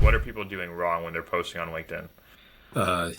What are people doing wrong when they're posting on LinkedIn?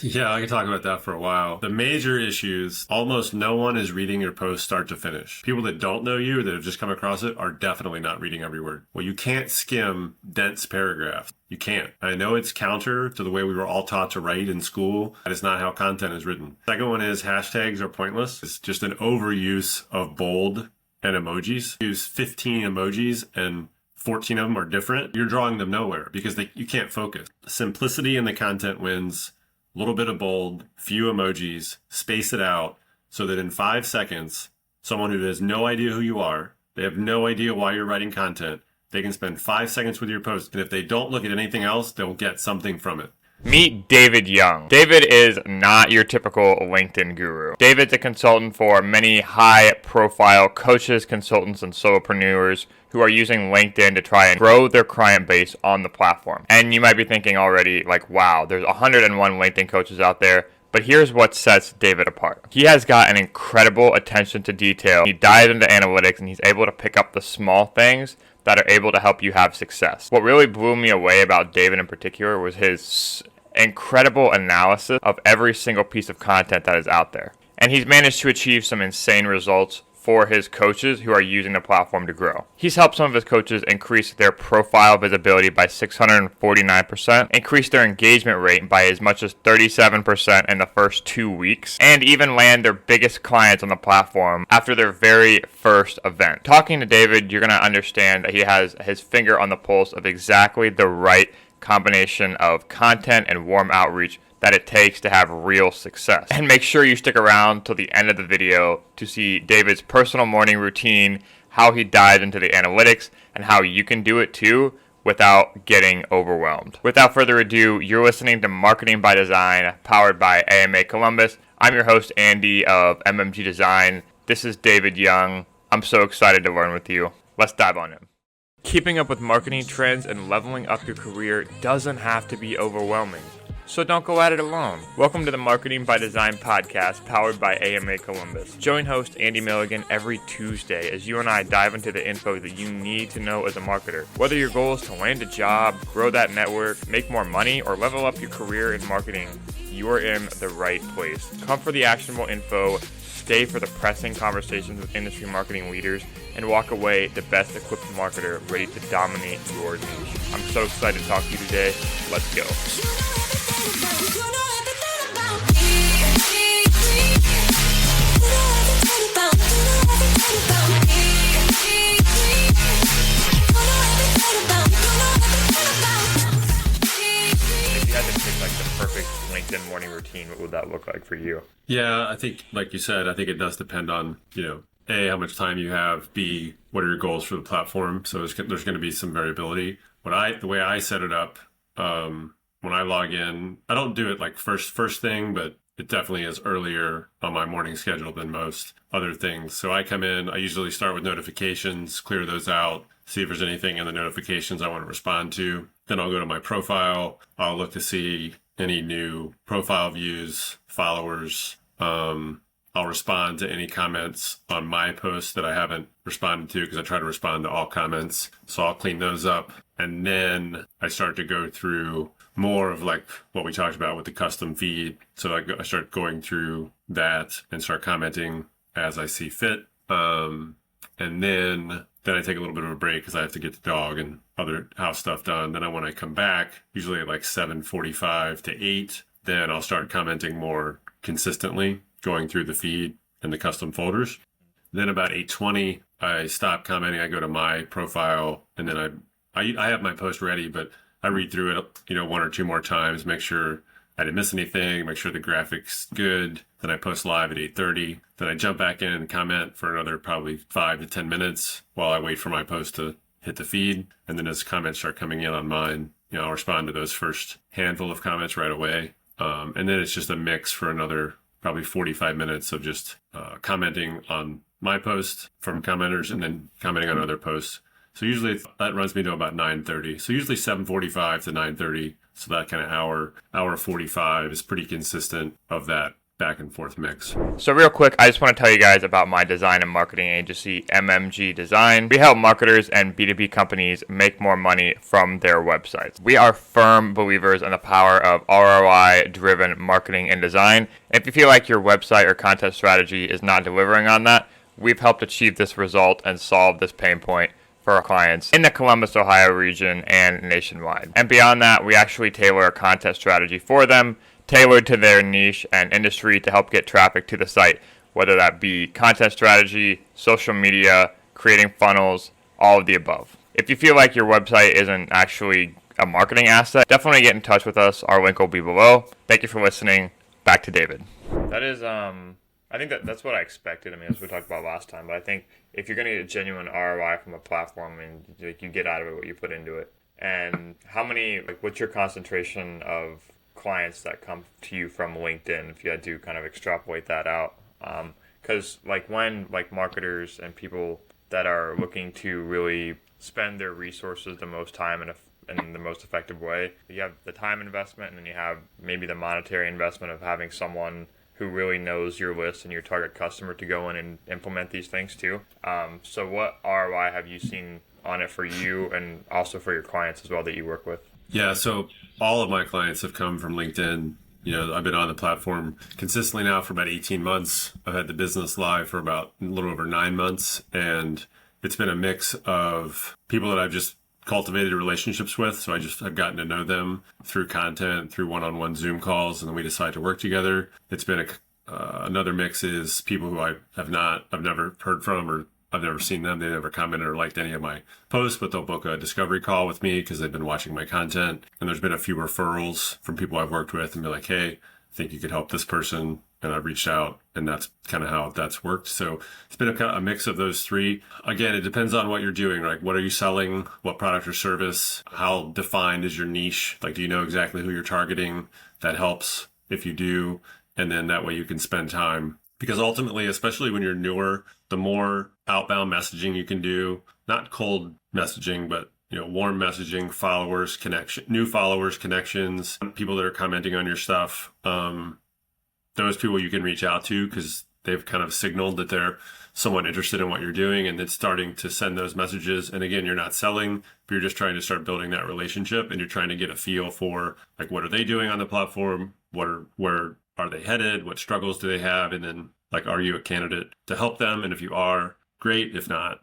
Yeah, I can talk about that for a while. The major issues, almost no one is reading your post start to finish. People that don't know you, that have just come across it, are definitely not reading every word. Well, you can't skim dense paragraphs. You can't. I know it's counter to the way we were all taught to write in school. That is not how content is written. Second one is hashtags are pointless. It's just an overuse of bold and emojis. Use 15 emojis and 14 of them are different. You're drawing them nowhere because you can't focus. Simplicity in the content wins. A little bit of bold, few emojis, space it out so that in 5 seconds, someone who has no idea who you are, they have no idea why you're writing content, they can spend 5 seconds with your post. And if they don't look at anything else, they'll get something from it. Meet David Young. David is not your typical LinkedIn guru. David's a consultant for many high-profile coaches, consultants, and solopreneurs who are using LinkedIn to try and grow their client base on the platform. And you might be thinking already, like, wow, there's 101 LinkedIn coaches out there. But here's what sets David apart. He has got an incredible attention to detail. He dives into analytics and he's able to pick up the small things that are able to help you have success. What really blew me away about David in particular was his incredible analysis of every single piece of content that is out there. And he's managed to achieve some insane results for his coaches who are using the platform to grow. He's helped some of his coaches increase their profile visibility by 649%, increase their engagement rate by as much as 37% in the first 2 weeks, and even land their biggest clients on the platform after their very first event. Talking to David, you're going to understand that he has his finger on the pulse of exactly the right combination of content and warm outreach that it takes to have real success. And make sure you stick around till the end of the video to see David's personal morning routine, how he dives into the analytics, and how you can do it too without getting overwhelmed. Without further ado, you're listening to Marketing by Design, powered by AMA Columbus. I'm your host, Andy of MMG Design. This is David Young. I'm so excited to learn with you. Let's dive on in. Keeping up with marketing trends and leveling up your career doesn't have to be overwhelming. So don't go at it alone. Welcome to the Marketing by Design podcast, powered by AMA Columbus. Join host Andy Milligan every Tuesday as you and I dive into the info that you need to know as a marketer. Whether your goal is to land a job, grow that network, make more money, or level up your career in marketing, you are in the right place. Come for the actionable info, stay for the pressing conversations with industry marketing leaders, and walk away the best equipped marketer ready to dominate your niche. I'm so excited to talk to you today. Let's go. If you had to pick like the perfect LinkedIn morning routine, what would that look like for you? Yeah, I think, like you said, I think it does depend on, A, how much time you have, B, what are your goals for the platform? So there's going to be some variability. The way I set it up, when I log in, I don't do it like first thing, but it definitely is earlier on my morning schedule than most other things. So I come in, I usually start with notifications, clear those out, see if there's anything in the notifications I want to respond to. Then I'll go to my profile. I'll look to see any new profile views, followers. I'll respond to any comments on my post that I haven't responded to because I try to respond to all comments. So I'll clean those up. And then I start to go through more of like what we talked about with the custom feed. So I start going through that and start commenting as I see fit. And then I take a little bit of a break because I have to get the dog and other house stuff done. Then when I come back, usually at like 7:45 to 8, then I'll start commenting more consistently, going through the feed and the custom folders. Then about 8:20, I stop commenting. I go to my profile, and then I have my post ready, but I read through it, one or two more times, make sure I didn't miss anything, make sure the graphic's good. Then I post live at 8:30. Then I jump back in and comment for another probably 5 to 10 minutes while I wait for my post to hit the feed. And then as comments start coming in on mine, I'll respond to those first handful of comments right away. And then it's just a mix for another probably 45 minutes of just commenting on my post from commenters and then commenting on other posts. So usually that runs me to about 9:30. So usually 7:45 to 9:30. So that kind of hour 45 is pretty consistent of that back and forth mix. So real quick, I just want to tell you guys about my design and marketing agency, MMG Design. We help marketers and B2B companies make more money from their websites. We are firm believers in the power of ROI-driven marketing and design. If you feel like your website or content strategy is not delivering on that, we've helped achieve this result and solve this pain point for our clients in the Columbus, Ohio region and nationwide. And beyond that, we actually tailor a content strategy for them, tailored to their niche and industry to help get traffic to the site, whether that be content strategy, social media, creating funnels, all of the above. If you feel like your website isn't actually a marketing asset, definitely get in touch with us. Our link will be below. Thank you for listening. Back to David. That is, I think that's what I expected. I mean, as we talked about last time, but I think if you're going to get a genuine ROI from a platform and you get out of it what you put into it, and how many, what's your concentration of clients that come to you from LinkedIn, if you had to kind of extrapolate that out? Because when marketers and people that are looking to really spend their resources the most time in the most effective way, you have the time investment, and then you have maybe the monetary investment of having someone who really knows your list and your target customer to go in and implement these things too. So what ROI have you seen on it for you and also for your clients as well that you work with? Yeah, so all of my clients have come from LinkedIn. I've been on the platform consistently now for about 18 months. I've had the business live for about a little over 9 months, and it's been a mix of people that I've just cultivated relationships with. So I've gotten to know them through content, through one-on-one Zoom calls, and then we decide to work together. It's been another mix is people who I've never heard from, or I've never seen them. They never commented or liked any of my posts, but they'll book a discovery call with me because they've been watching my content. And there's been a few referrals from people I've worked with and be like, hey, I think you could help this person. And I've reached out, and that's kind of how that's worked. So it's been a mix of those three. Again, it depends on what you're doing, right? What are you selling? What product or service? How defined is your niche? Do you know exactly who you're targeting? That helps if you do. And then that way you can spend time. Because ultimately, especially when you're newer, the more outbound messaging you can do, not cold messaging, but warm messaging, new followers, connections, people that are commenting on your stuff. Those people you can reach out to because they've kind of signaled that they're somewhat interested in what you're doing, and it's starting to send those messages. And again, you're not selling, but you're just trying to start building that relationship, and you're trying to get a feel for what are they doing on the platform? Where are they headed? What struggles do they have? And then are you a candidate to help them? And if you are, great. If not,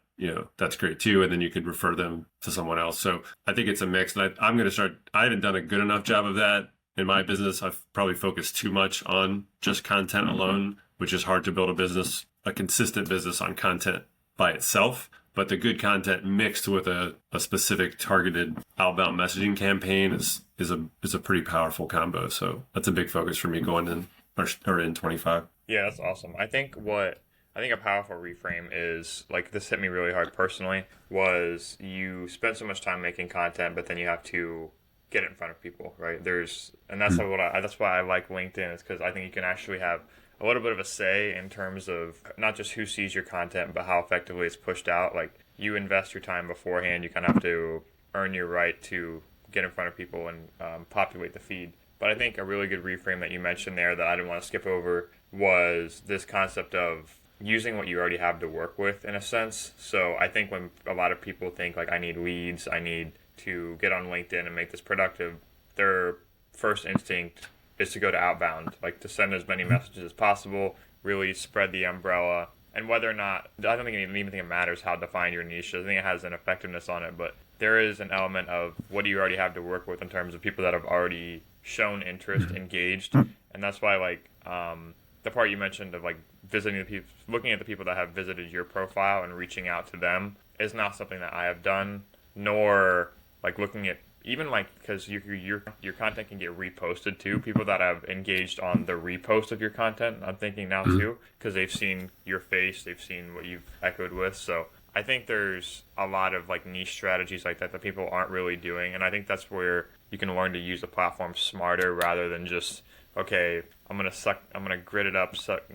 that's great too. And then you could refer them to someone else. So I think it's a mix. And I'm going to start, I haven't done a good enough job of that in my business. I've probably focused too much on just content alone, which is hard to build a consistent business on content by itself. But the good content mixed with a specific targeted outbound messaging campaign is a pretty powerful combo. So that's a big focus for me going in in 25. Yeah, that's awesome. I think a powerful reframe is this hit me really hard personally was you spend so much time making content, but then you have to get it in front of people, right? That's that's why I like LinkedIn, is because I think you can actually have a little bit of a say in terms of not just who sees your content, but how effectively it's pushed out. You invest your time beforehand, you kind of have to earn your right to get in front of people and populate the feed. But I think a really good reframe that you mentioned there that I didn't want to skip over was this concept of using what you already have to work with, in a sense. So I think when a lot of people think I need leads, I need to get on LinkedIn and make this productive, their first instinct is to go to outbound, to send as many messages as possible, really spread the umbrella. And whether or not, I don't think it matters how defined your niche is. I think it has an effectiveness on it, but there is an element of what do you already have to work with in terms of people that have already shown interest, engaged. And that's why the part you mentioned of visiting the people, looking at the people that have visited your profile and reaching out to them is not something that I have done, nor looking at even because your content can get reposted too. People that have engaged on the repost of your content, I'm thinking now too, because they've seen your face, they've seen what you've echoed with. So I think there's a lot of niche strategies like that people aren't really doing, and I think that's where you can learn to use the platform smarter rather than just I'm gonna grit it up, suck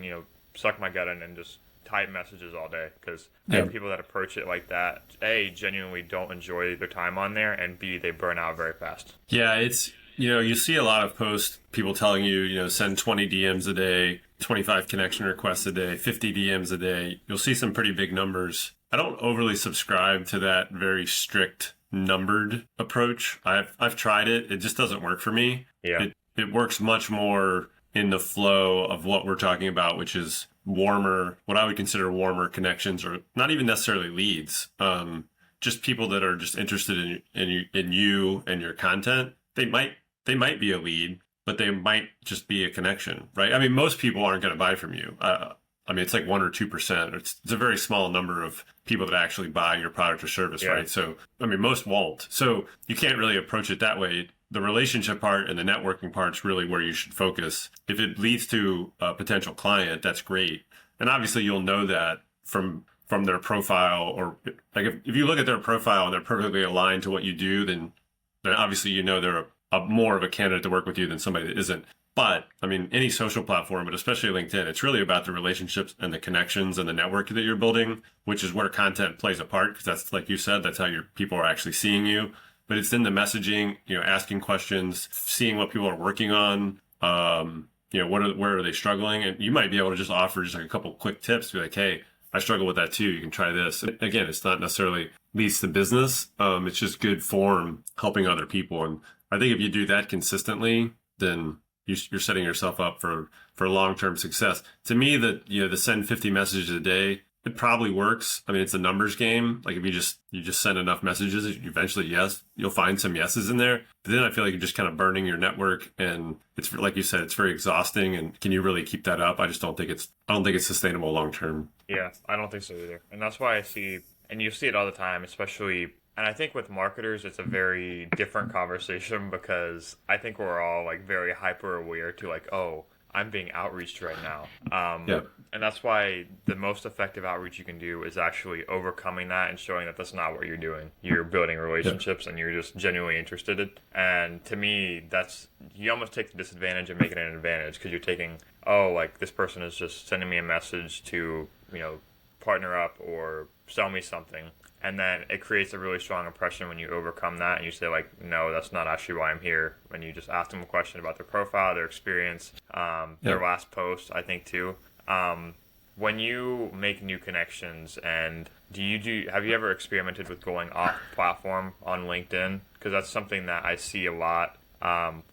my gut in and just type messages all day, because there are people that approach it like that, A, genuinely don't enjoy their time on there, and B, they burn out very fast. Yeah, it's you see a lot of posts, people telling you, send 20 DMs a day, 25 connection requests a day, 50 DMs a day, you'll see some pretty big numbers. I don't overly subscribe to that very strict numbered approach. I've tried it. It just doesn't work for me. Yeah. It works much more in the flow of what we're talking about, which is warmer, what I would consider warmer connections, or not even necessarily leads. Just people that are just interested in you and your content. They might be a lead, but they might just be a connection, right? I mean, most people aren't going to buy from you. I mean, it's like 1 or 2%. It's a very small number of people that actually buy your product or service, Yeah. right? So, I mean, most won't. So you can't really approach it that way. The relationship part and the networking part's really where you should focus. If it leads to a potential client, that's great. And obviously you'll know that from their profile, or like if you look at their profile and they're perfectly aligned to what you do, then obviously you know they're a more of a candidate to work with you than somebody that isn't. But I mean, any social platform, but especially LinkedIn, it's really about the relationships and the connections and the network that you're building, which is where content plays a part. Because that's, like you said, that's how your people are actually seeing you. But it's in the messaging, asking questions, seeing what people are working on. Where are they struggling? And you might be able to just offer just like a couple quick tips to be like, hey, I struggle with that too. You can try this. And again, it's not necessarily leads to business. It's just good form helping other people. And I think if you do that consistently, then you're setting yourself up for long-term success. To me, the send 50 messages a day, it probably works. I mean, it's a numbers game. Like if you just send enough messages, eventually, yes, you'll find some yeses in there. But then I feel like you're just kind of burning your network, and it's like you said, it's very exhausting. And can you really keep that up? I don't think it's sustainable long term. Yeah, I don't think so either. And that's why I see, and you see it all the time, especially, and I think with marketers, it's a very different conversation because I think we're all like very hyper aware to like, oh, I'm being outreached right now. Yeah. And that's why the most effective outreach you can do is actually overcoming that and showing that that's not what you're doing. You're building relationships and you're just genuinely interested. And to me, you almost take the disadvantage and make it an advantage because you're taking, oh, like this person is just sending me a message to, partner up or sell me something. And then it creates a really strong impression when you overcome that and you say like, no, that's not actually why I'm here. When you just ask them a question about their profile, their experience, their last post, I think too. When you make new connections, and have you ever experimented with going off platform on LinkedIn? Because that's something that I see a lot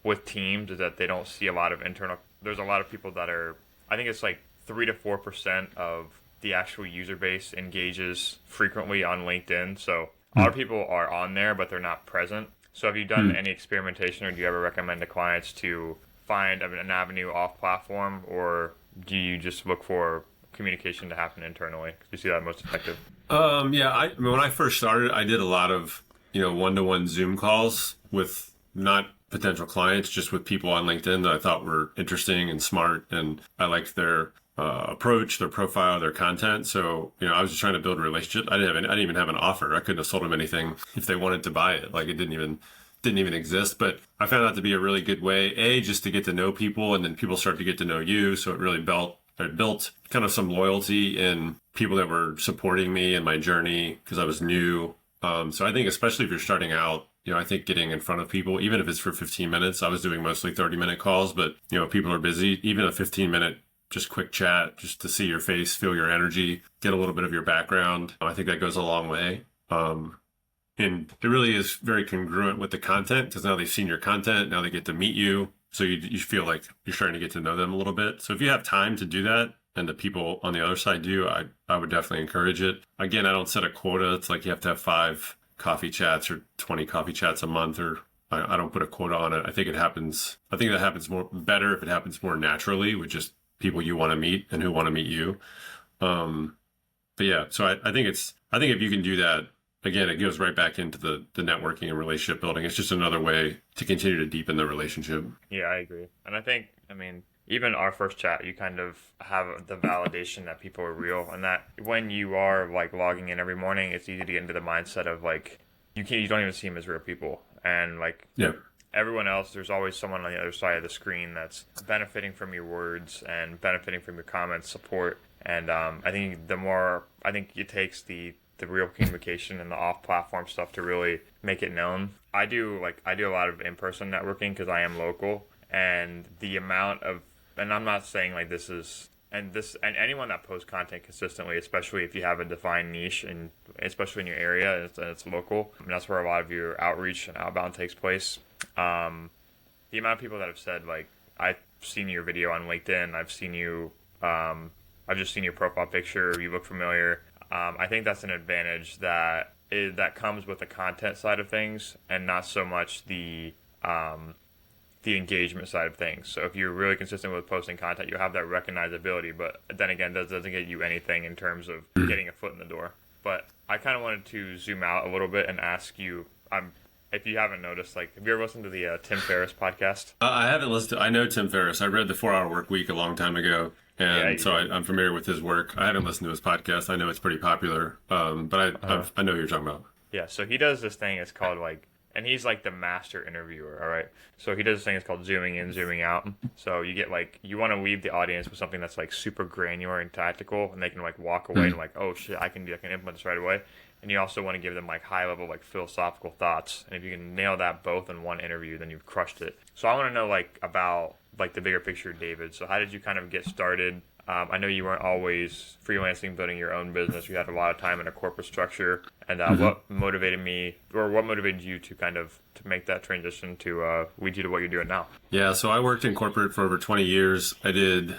with teams, is that they don't see a lot of internal. There's a lot of people that are, I think it's like 3 to 4% of the actual user base engages frequently on LinkedIn. So a lot of people are on there, but they're not present. So have you done any experimentation, or do you ever recommend to clients to find an avenue off platform, or do you just look for communication to happen internally? Do you see that most effective? Yeah. I mean, when I first started, I did a lot of, one-to-one Zoom calls with not potential clients, just with people on LinkedIn that I thought were interesting and smart, and I liked their approach, their profile, their content. So, I was just trying to build a relationship. I didn't even have an offer. I couldn't have sold them anything if they wanted to buy it. Like it didn't even exist. But I found that to be a really good way, just to get to know people, and then people start to get to know you. So it really built kind of some loyalty in people that were supporting me in my journey because I was new. So I think especially if you're starting out, I think getting in front of people, even if it's for 15 minutes, I was doing mostly 30-minute calls, but people are busy. Even a 15-minute just quick chat, just to see your face, feel your energy, get a little bit of your background. I think that goes a long way. And it really is very congruent with the content because now they've seen your content. Now they get to meet you. So you feel like you're starting to get to know them a little bit. So if you have time to do that and the people on the other side do, I would definitely encourage it. Again, I don't set a quota. It's like you have to have 5 coffee chats or 20 coffee chats a month, or I don't put a quota on it. I think that happens better if it happens more naturally with just people you want to meet and who want to meet you. But yeah, so I think if you can do that, again, it goes right back into the networking and relationship building. It's just another way to continue to deepen the relationship. Yeah, I agree. And I think, even our first chat, you kind of have the validation that people are real, and that when you are like logging in every morning, it's easy to get into the mindset of like, you don't even see them as real people. And like, yeah. Everyone else, there's always someone on the other side of the screen that's benefiting from your words and benefiting from your comments, support. And I think it takes the real communication and the off-platform stuff to really make it known. I do a lot of in-person networking because I am local, and the amount of and I'm not saying like this is, and anyone that posts content consistently, especially if you have a defined niche and especially in your area and it's local, I mean, that's where a lot of your outreach and outbound takes place. The amount of people that have said like, I've seen your video on LinkedIn, I've seen you, I've just seen your profile picture, you look familiar. I think that's an advantage that comes with the content side of things and not so much the engagement side of things. So if you're really consistent with posting content, you'll have that recognizability. But then again, that doesn't get you anything in terms of getting a foot in the door. But I kind of wanted to zoom out a little bit and ask you, if you haven't noticed, like, have you ever listened to the Tim Ferriss podcast? I haven't listened to, I know Tim Ferriss. I read the 4 Hour Work Week a long time ago. And so I'm familiar with his work. I haven't listened to his podcast. I know it's pretty popular. But I know what you're talking about. Yeah, so he does this thing, it's called like, and he's like the master interviewer, all right? So he does this thing, it's called zooming in, zooming out. So you get like, you want to leave the audience with something that's like super granular and tactical, and they can like walk away and like, oh shit, I can implement this right away. And you also want to give them like high level, like philosophical thoughts. And if you can nail that both in one interview, then you've crushed it. So I want to know like about like the bigger picture, David. So how did you kind of get started? I know you weren't always freelancing, building your own business. You had a lot of time in a corporate structure. And what motivated you to kind of to make that transition to lead you to what you're doing now? Yeah, so I worked in corporate for over 20 years. I did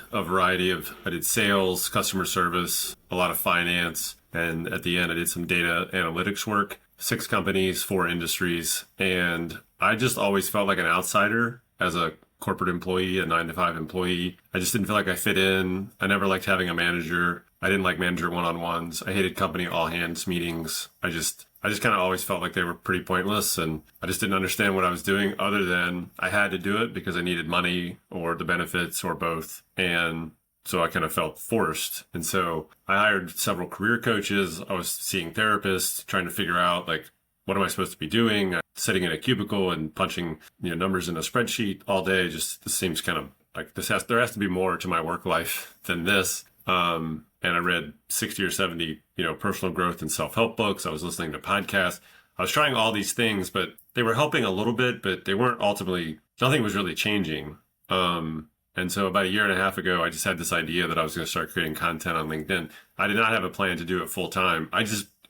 sales, customer service, a lot of finance. And at the end, I did some data analytics work, 6 companies, 4 industries. And I just always felt like an outsider as a corporate employee, a 9-to-5 employee. I just didn't feel like I fit in. I never liked having a manager. I didn't like manager one-on-ones. I hated company all-hands meetings. I just kind of always felt like they were pretty pointless, and I just didn't understand what I was doing other than I had to do it because I needed money or the benefits or both. And so I kind of felt forced. And so I hired several career coaches. I was seeing therapists, trying to figure out like, what am I supposed to be doing? Sitting in a cubicle and punching, numbers in a spreadsheet all day. Just this seems kind of like there has to be more to my work life than this. And I read 60 or 70, personal growth and self-help books. I was listening to podcasts. I was trying all these things, but they were helping a little bit, but they weren't nothing was really changing. And so about a year and a half ago, I just had this idea that I was going to start creating content on LinkedIn. I did not have a plan to do it full time.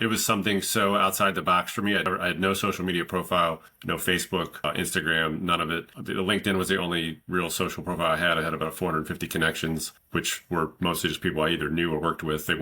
It was something so outside the box for me. I had no social media profile, no Facebook, Instagram, none of it. LinkedIn was the only real social profile I had. I had about 450 connections, which were mostly just people I either knew or worked with. It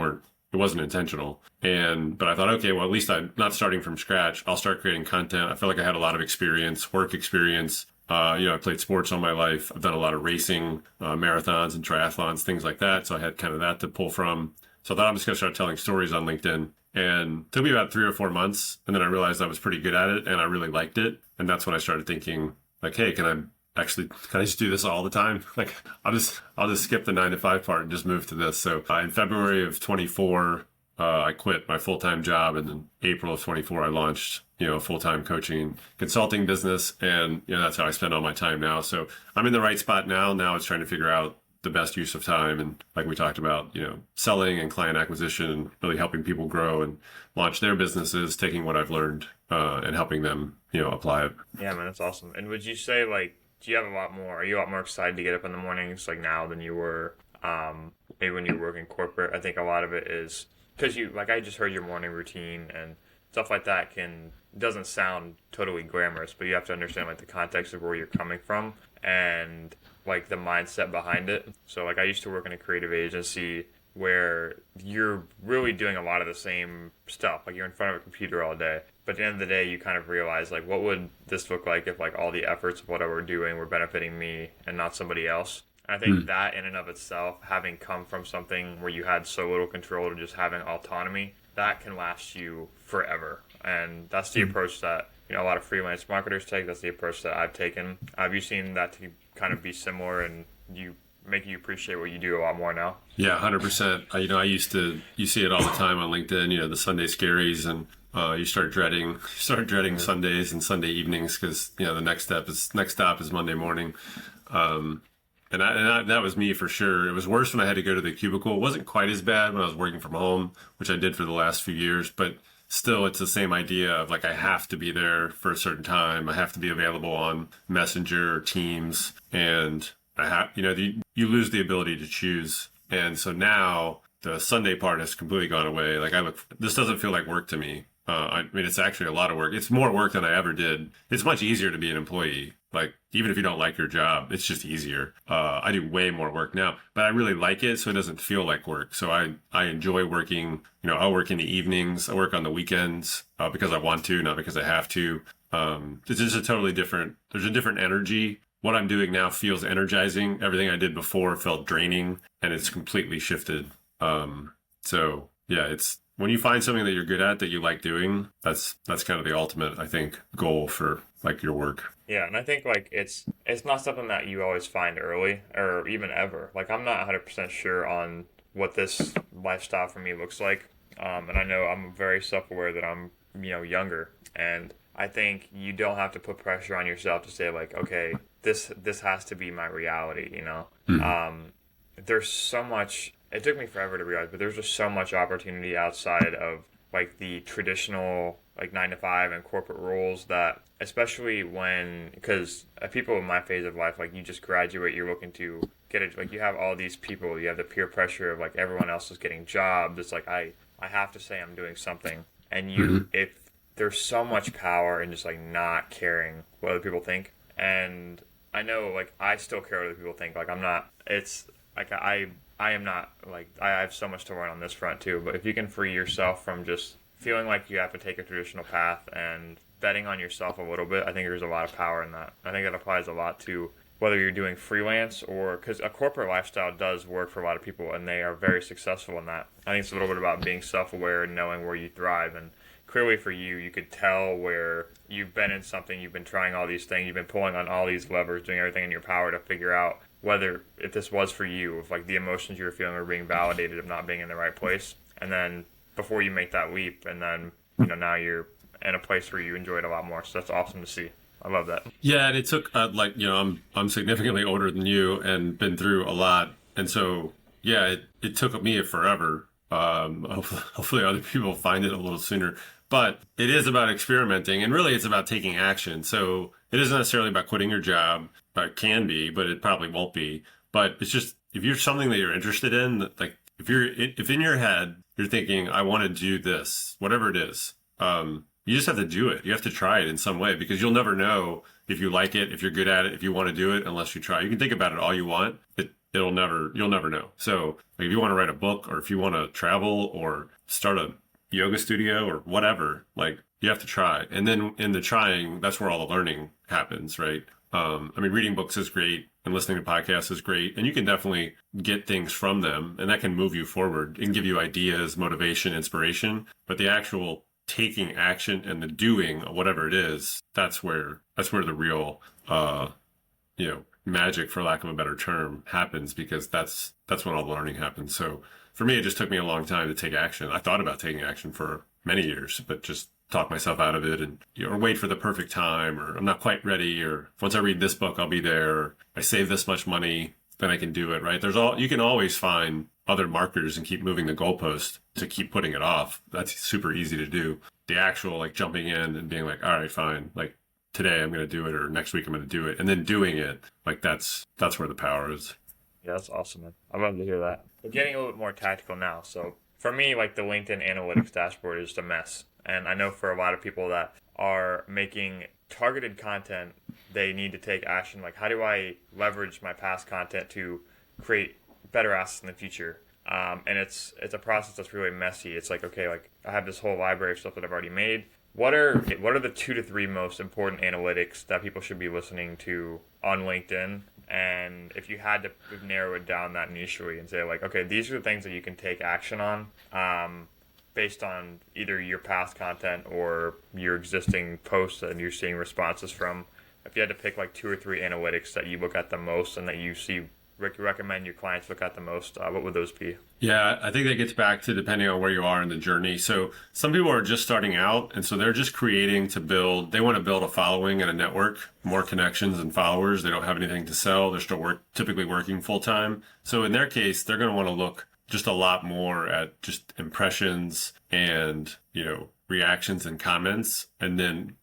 wasn't intentional. But I thought, okay, well, at least I'm not starting from scratch. I'll start creating content. I feel like I had a lot of experience, work experience. I played sports all my life. I've done a lot of racing, marathons and triathlons, things like that. So I had kind of that to pull from. So I thought I'm just going to start telling stories on LinkedIn. And it took me about 3 or 4 months. And then I realized I was pretty good at it and I really liked it. And that's when I started thinking like, hey, can I just do this all the time? Like, I'll just skip the 9-to-5 part and just move to this. So in February of 24, I quit my full-time job. And in April of 24, I launched, a full-time coaching consulting business. And, that's how I spend all my time now. So I'm in the right spot now. Now it's trying to figure out the best use of time. And like we talked about, selling and client acquisition and really helping people grow and launch their businesses, taking what I've learned and helping them, apply it. Yeah, man, that's awesome. And would you say are you a lot more excited to get up in the mornings like now than you were maybe when you were working corporate? I think a lot of it is because I just heard your morning routine and stuff like that doesn't sound totally glamorous, but you have to understand like the context of where you're coming from and like the mindset behind it. So like I used to work in a creative agency where you're really doing a lot of the same stuff. Like you're in front of a computer all day. But at the end of the day, you kind of realize like what would this look like if like all the efforts of what I were doing were benefiting me and not somebody else. And I think that in and of itself, having come from something where you had so little control to just having autonomy, that can last you forever. And that's the approach that a lot of freelance marketers take. That's the approach that I've taken. Have you seen that to kind of be similar and make you appreciate what you do a lot more now? Yeah, 100%. You see it all the time on LinkedIn, the Sunday scaries, and you start dreading Sundays and Sunday evenings because, the next stop is Monday morning. And that was me for sure. It was worse when I had to go to the cubicle. It wasn't quite as bad when I was working from home, which I did for the last few years, but still it's the same idea of like I have to be there for a certain time. I have to be available on Messenger, Teams, and you lose the ability to choose. And so now the Sunday part has completely gone away. Like this doesn't feel like work to me. I mean, it's actually a lot of work. It's more work than I ever did. It's much easier to be an employee. Like, even if you don't like your job, it's just easier. I do way more work now, but I really like it, so it doesn't feel like work. So I enjoy working. I'll work in the evenings. I work on the weekends because I want to, not because I have to. It's just there's a different energy. What I'm doing now feels energizing. Everything I did before felt draining, and it's completely shifted. So yeah, it's when you find something that you're good at that you like doing, that's kind of the ultimate, I think, goal for like your work. Yeah, and I think like it's not something that you always find early or even ever. Like I'm not 100% sure on what this lifestyle for me looks like. And I know I'm very self-aware that I'm, younger, and I think you don't have to put pressure on yourself to say like, okay, this has to be my reality, There's so much. It took me forever to realize, but there's just so much opportunity outside of like the traditional like 9 to 5 and corporate roles that, especially because people in my phase of life, like you just graduate, you're looking to get it, like you have all these people, you have the peer pressure of like everyone else is getting jobs. It's like I have to say I'm doing something, and if there's so much power in just like not caring what other people think, and I know like I still care what other people think. Like I'm not. It's like I am not, like, I have so much to learn on this front too, but if you can free yourself from just feeling like you have to take a traditional path and betting on yourself a little bit, I think there's a lot of power in that. I think that applies a lot to whether you're doing freelance or, because a corporate lifestyle does work for a lot of people and they are very successful in that. I think it's a little bit about being self-aware and knowing where you thrive, and clearly for you, you could tell where you've been in something, you've been trying all these things, you've been pulling on all these levers, doing everything in your power to figure out if this was for you, if like the emotions you were feeling were being validated of not being in the right place. And then before you make that leap, and then, now you're in a place where you enjoy it a lot more. So that's awesome to see. I love that. Yeah, and it took I'm significantly older than you and been through a lot, and so yeah, it took me forever. Hopefully other people find it a little sooner, but it is about experimenting, and really it's about taking action. So it isn't necessarily about quitting your job. It can be, but it probably won't be. But it's just, if you're something that you're interested in, like if in your head you're thinking, I want to do this, whatever it is, you just have to do it. You have to try it in some way, because you'll never know if you like it, if you're good at it, if you want to do it, unless you try. You can think about it all you want. You'll never know. So like if you want to write a book, or if you want to travel or start a yoga studio or whatever, like you have to try. And then in the trying, that's where all the learning happens, right? Reading books is great, and listening to podcasts is great, and you can definitely get things from them, and that can move you forward. It can give you ideas, motivation, inspiration, but the actual taking action and the doing, whatever it is, that's where the real, magic, for lack of a better term, happens, because that's when all the learning happens. So for me, it just took me a long time to take action. I thought about taking action for many years, but just talk myself out of it, and or wait for the perfect time, or I'm not quite ready, or once I read this book, I'll be there, or I save this much money, then I can do it, right? You can always find other markers and keep moving the goalpost to keep putting it off. That's super easy to do. The actual like jumping in and being like, all right, fine, like today I'm going to do it, or next week I'm going to do it, and then doing it, like that's where the power is. Yeah, that's awesome, man. I love to hear that. But getting a little bit more tactical now. So for me, like the LinkedIn analytics dashboard is just a mess. And I know for a lot of people that are making targeted content, they need to take action. Like, how do I leverage my past content to create better assets in the future? And it's a process that's really messy. It's like, okay, like I have this whole library of stuff that I've already made. What are the 2 to 3 most important analytics that people should be listening to on LinkedIn? And if you had to narrow it down that initially and say like, okay, these are the things that you can take action on, based on either your past content or your existing posts and you're seeing responses from. If you had to pick like 2 or 3 analytics that you look at the most and that you see recommend your clients look at the most, what would those be? Yeah, I think that gets back to depending on where you are in the journey. So some people are just starting out, and so they're just creating they want to build a following and a network, more connections and followers. They don't have anything to sell. They're still typically working full time. So in their case, they're going to want to look just a lot more at just impressions and, reactions and comments. And then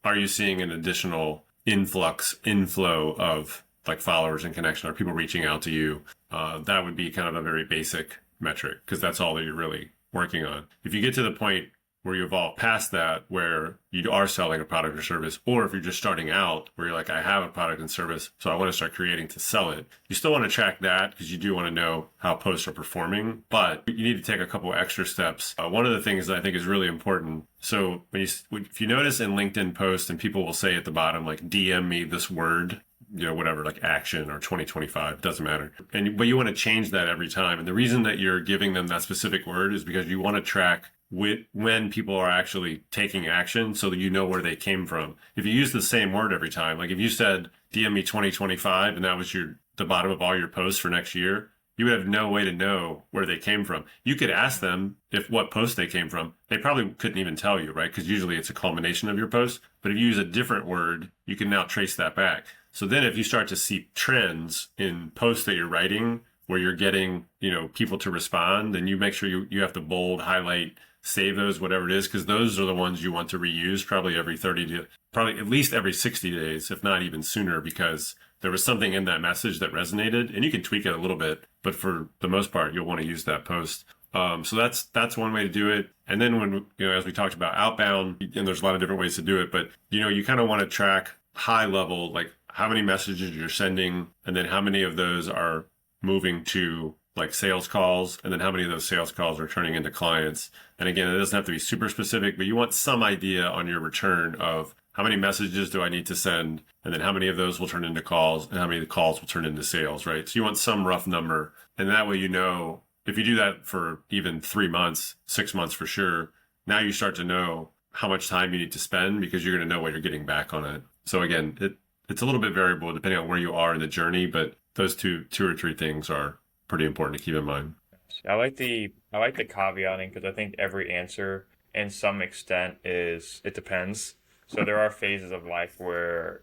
are you seeing an additional inflow of like followers and connection? Are people reaching out to you? That would be kind of a very basic metric because that's all that you're really working on. If you get to the point where you evolve past that, where you are selling a product or service, or if you're just starting out where you're like, I have a product and service, so I want to start creating to sell it. You still want to track that because you do want to know how posts are performing, but you need to take a couple extra steps. One of the things that I think is really important. So if you notice in LinkedIn posts and people will say at the bottom, like, DM me this word, whatever, like action or 2025, doesn't matter. But you want to change that every time. And the reason that you're giving them that specific word is because you want to track when people are actually taking action so that you know where they came from. If you use the same word every time, like if you said DM me 2025 and that was the bottom of all your posts for next year, you would have no way to know where they came from. You could ask them what post they came from. They probably couldn't even tell you, right? Because usually it's a culmination of your posts. But if you use a different word, you can now trace that back. So then if you start to see trends in posts that you're writing where you're getting, people to respond, then you make sure you have to bold, highlight, save those, whatever it is, because those are the ones you want to reuse probably probably at least every 60 days, if not even sooner, because there was something in that message that resonated, and you can tweak it a little bit, but for the most part, you'll want to use that post. So that's one way to do it. And then when, as we talked about outbound, and there's a lot of different ways to do it, but, you kind of want to track high level, like how many messages you're sending, and then how many of those are moving to like sales calls, and then how many of those sales calls are turning into clients. And again, it doesn't have to be super specific, but you want some idea on your return of how many messages do I need to send, and then how many of those will turn into calls, and how many of the calls will turn into sales, right? So you want some rough number, and that way if you do that for even 3 months, 6 months for sure, now you start to know how much time you need to spend because you're going to know what you're getting back on it. So again, it's a little bit variable depending on where you are in the journey, but those two or three things are pretty important to keep in mind. I like the caveating because I think every answer in some extent it depends. So there are phases of life where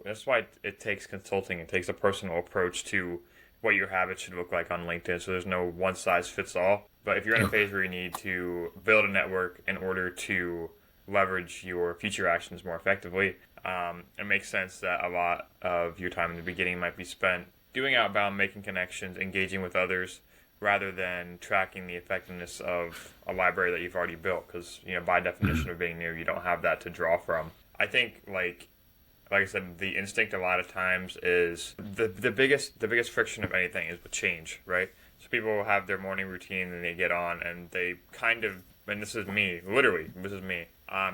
that's why it takes consulting. It takes a personal approach to what your habits should look like on LinkedIn. So there's no one size fits all. But if you're in a phase where you need to build a network in order to leverage your future actions more effectively, it makes sense that a lot of your time in the beginning might be spent doing outbound, making connections, engaging with others, rather than tracking the effectiveness of a library that you've already built. Because, by definition of being new, you don't have that to draw from. I think, like I said, the instinct a lot of times is the biggest friction of anything is with change, right? So people have their morning routine and they get on and they kind of, and this is me, literally, this is me.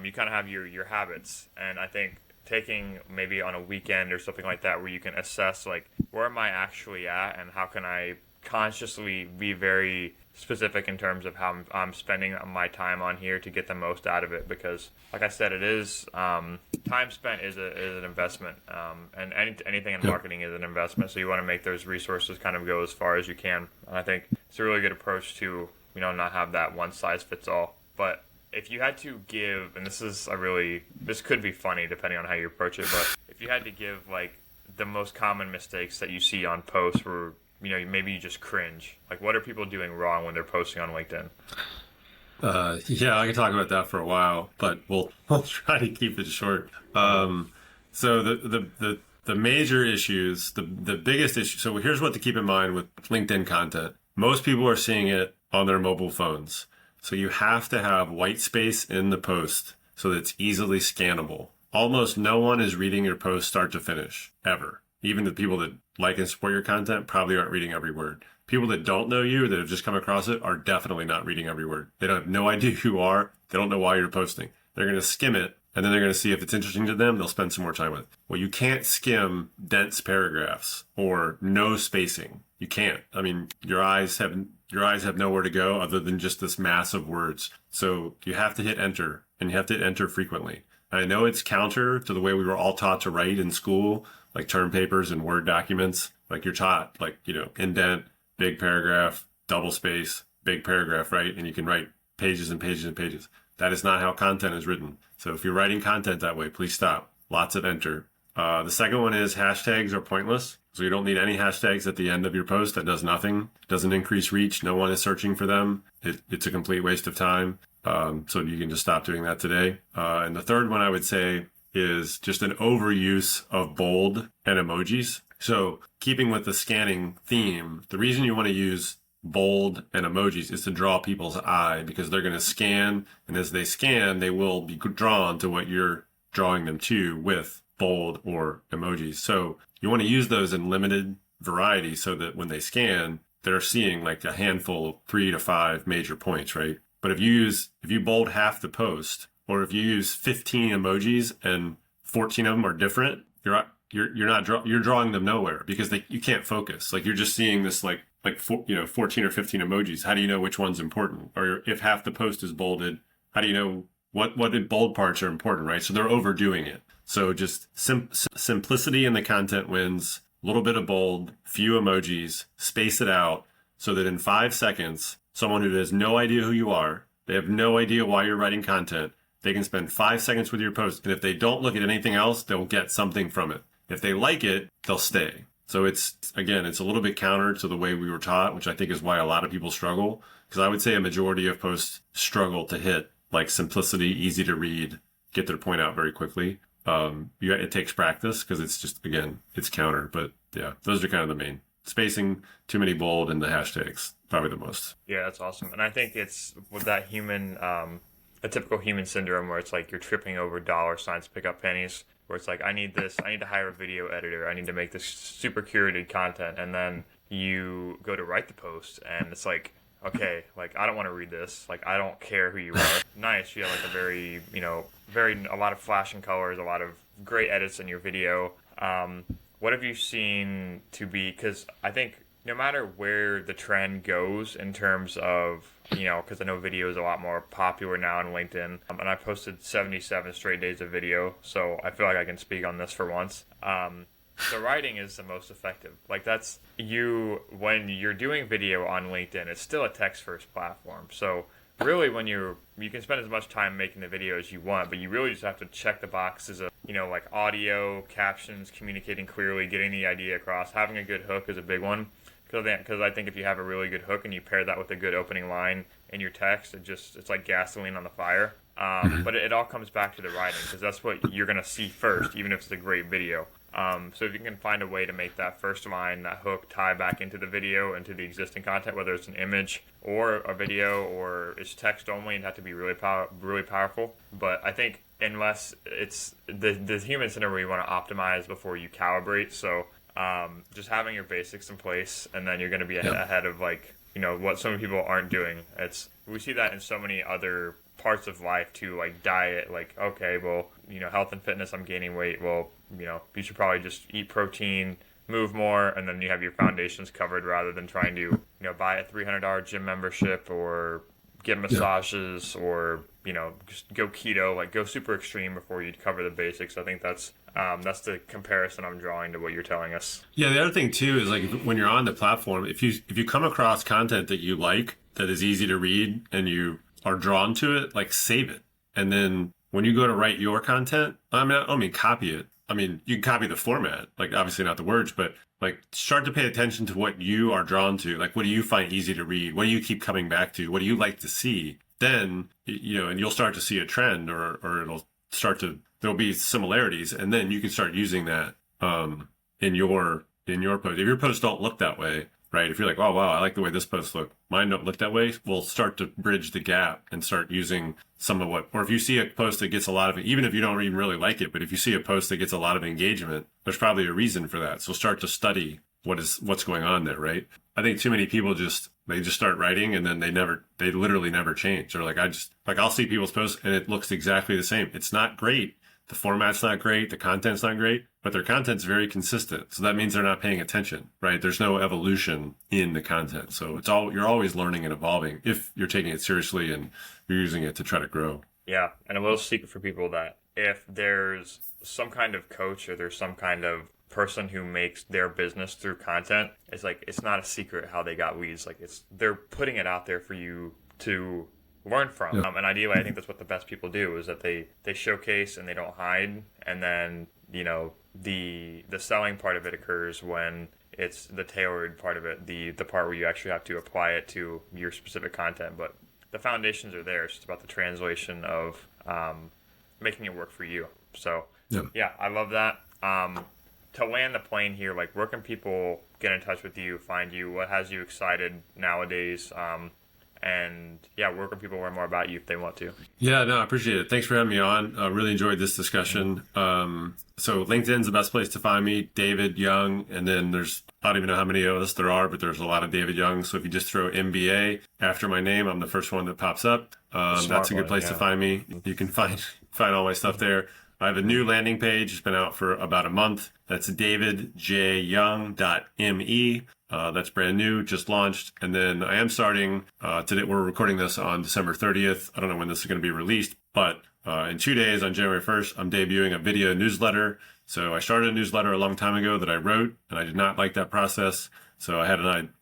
You kind of have your habits, and I think taking maybe on a weekend or something like that where you can assess like where am I actually at and how can I consciously be very specific in terms of how I'm spending my time on here to get the most out of it, because like I said, it is time spent is an investment, and anything in marketing is an investment, so you want to make those resources kind of go as far as you can. And I think it's a really good approach to not have that one size fits all. But if you had to give, and this could be funny depending on how you approach it, but if you had to give like the most common mistakes that you see on posts where, maybe you just cringe, like what are people doing wrong when they're posting on LinkedIn? Yeah, I can talk about that for a while, but we'll try to keep it short. So the major issues, the biggest issue, so here's what to keep in mind with LinkedIn content. Most people are seeing it on their mobile phones. So you have to have white space in the post so that it's easily scannable. Almost no one is reading your post start to finish, ever. Even the people that like and support your content probably aren't reading every word. People that don't know you, that have just come across it, are definitely not reading every word. They don't have no idea who you are. They don't know why you're posting. They're going to skim it, and then they're going to see if it's interesting to them. They'll spend some more time with it. Well, you can't skim dense paragraphs or no spacing. You can't. I mean, your eyes have nowhere to go other than just this mass of words. So you have to hit enter, and you have to hit enter frequently. I know it's counter to the way we were all taught to write in school, like term papers and Word documents. Like you're taught, indent, big paragraph, double space, big paragraph, right? And you can write pages and pages and pages. That is not how content is written. So if you're writing content that way, please stop. Lots of enter. The second one is hashtags are pointless. So you don't need any hashtags at the end of your post. That does nothing. Doesn't increase reach. No one is searching for them. It's a complete waste of time. So you can just stop doing that today. And the third one I would say is just an overuse of bold and emojis. So keeping with the scanning theme, the reason you want to use bold and emojis is to draw people's eye, because they're going to scan, and as they scan, they will be drawn to what you're drawing them to with bold or emojis. So you want to use those in limited variety so that when they scan, they're seeing like a handful of 3 to 5 major points, right? But if you bold half the post, or if you use 15 emojis and 14 of them are different, you're drawing them nowhere, because you can't focus. Like, you're just seeing this like 14 or 15 emojis. How do you know which one's important? Or if half the post is bolded, how do you know what bold parts are important, right? So they're overdoing it. So just simplicity in the content wins. A little bit of bold, few emojis, space it out so that in 5 seconds, someone who has no idea who you are, they have no idea why you're writing content, they can spend 5 seconds with your post. And if they don't look at anything else, they'll get something from it. If they like it, they'll stay. So it's a little bit counter to the way we were taught, which I think is why a lot of people struggle. Because I would say a majority of posts struggle to hit like simplicity, easy to read, get their point out very quickly. It takes practice, because it's just, again, it's counter. But yeah, those are kind of the main. Spacing, too many bold, and the hashtags, probably the most. Yeah, that's awesome. And I think it's with that human, a typical human syndrome where it's like you're tripping over dollar signs to pick up pennies, where it's like, I need to hire a video editor, I need to make this super curated content, and then you go to write the post, and it's like, okay, like, I don't want to read this, like, I don't care who you are. Nice, you have like a very, a lot of flashing colors, a lot of great edits in your video. What have you seen to be, because I think no matter where the trend goes in terms of, because I know video is a lot more popular now on LinkedIn, and I posted 77 straight days of video, so I feel like I can speak on this for once. The writing is the most effective. Like, that's when you're doing video on LinkedIn, it's still a text-first platform. So really, when you can spend as much time making the video as you want, but you really just have to check the boxes of, like audio, captions, communicating clearly, getting the idea across. Having a good hook is a big one. Because I think if you have a really good hook and you pair that with a good opening line in your text, it's like gasoline on the fire. But it all comes back to the writing, because that's what you're going to see first, even if it's a great video. So if you can find a way to make that first line, that hook, tie back into the video, into the existing content, whether it's an image or a video or it's text only, it has to be really powerful. But I think unless it's the human syndrome where you want to optimize before you calibrate, so just having your basics in place, and then you're going to be ahead of what so many people aren't doing. We see that in so many other parts of life too, like diet, like, okay, well, health and fitness, I'm gaining weight. Well, you should probably just eat protein, move more, and then you have your foundations covered, rather than trying to, buy a $300 gym membership or get massages or, just go keto, like go super extreme before you cover the basics. I think that's the comparison I'm drawing to what you're telling us. Yeah, the other thing too is, like, when you're on the platform, if you come across content that you like, that is easy to read, and you are drawn to it, like, save it. And then when you go to write your content, I don't mean copy it. I mean, you can copy the format, like, obviously not the words, but like, start to pay attention to what you are drawn to. Like, what do you find easy to read? What do you keep coming back to? What do you like to see? Then, and you'll start to see a trend, or there'll be similarities, and then you can start using that in your post. If your posts don't look that way, right? If you're like, oh wow, I like the way this post looked, mine don't look that way, we'll start to bridge the gap and start using some of what. Or if you see a post that gets a lot of, even if you don't even really like it, but if you see a post that gets a lot of engagement, there's probably a reason for that. So start to study what's going on there, right? I think too many people just start writing, and then they literally never change. Or I'll see people's posts and it looks exactly the same. It's not great. The format's not great. The content's not great, but their content's very consistent. So that means they're not paying attention, right? There's no evolution in the content. So you're always learning and evolving if you're taking it seriously and you're using it to try to grow. Yeah. And a little secret for people, that if there's some kind of coach or there's some kind of person who makes their business through content, it's not a secret how they got leads. Like, they're putting it out there for you to learn from. Yeah. And ideally, I think that's what the best people do, is that they showcase and they don't hide. And then, the selling part of it occurs when it's the tailored part of it, the part where you actually have to apply it to your specific content. But the foundations are there. It's just about the translation of making it work for you. So, yeah, I love that. to land the plane here, like where can people get in touch with you, find you? What has you excited nowadays? And yeah, where can people learn more about you if they want to? Yeah, no, I appreciate it. Thanks for having me on. I really enjoyed this discussion. So LinkedIn's the best place to find me, David Young. And then I don't even know how many of us there are, but there's a lot of David Young. So if you just throw MBA after my name, I'm the first one that pops up. That's a good place to find me. You can find all my stuff there. I have a new landing page. It's been out for about a month. That's davidjyoung.me. That's brand new, just launched. And then I am starting today. We're recording this on December 30th. I don't know when this is going to be released, but in 2 days on January 1st, I'm debuting a video newsletter. So I started a newsletter a long time ago that I wrote, and I did not like that process. So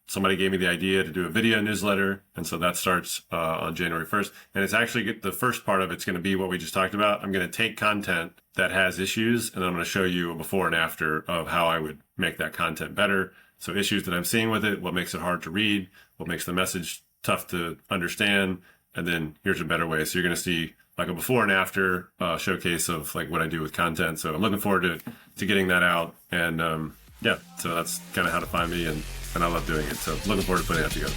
somebody gave me the idea to do a video newsletter. And so that starts on January 1st. And it's actually the first part of it's going to be what we just talked about. I'm going to take content that has issues, and I'm going to show you a before and after of how I would make that content better. So issues that I'm seeing with it, what makes it hard to read, what makes the message tough to understand, and then here's a better way. So you're going to see like a before and after showcase of like what I do with content. So I'm looking forward to getting that out. And yeah, so that's kind of how to find me, and I love doing it. So looking forward to putting that together.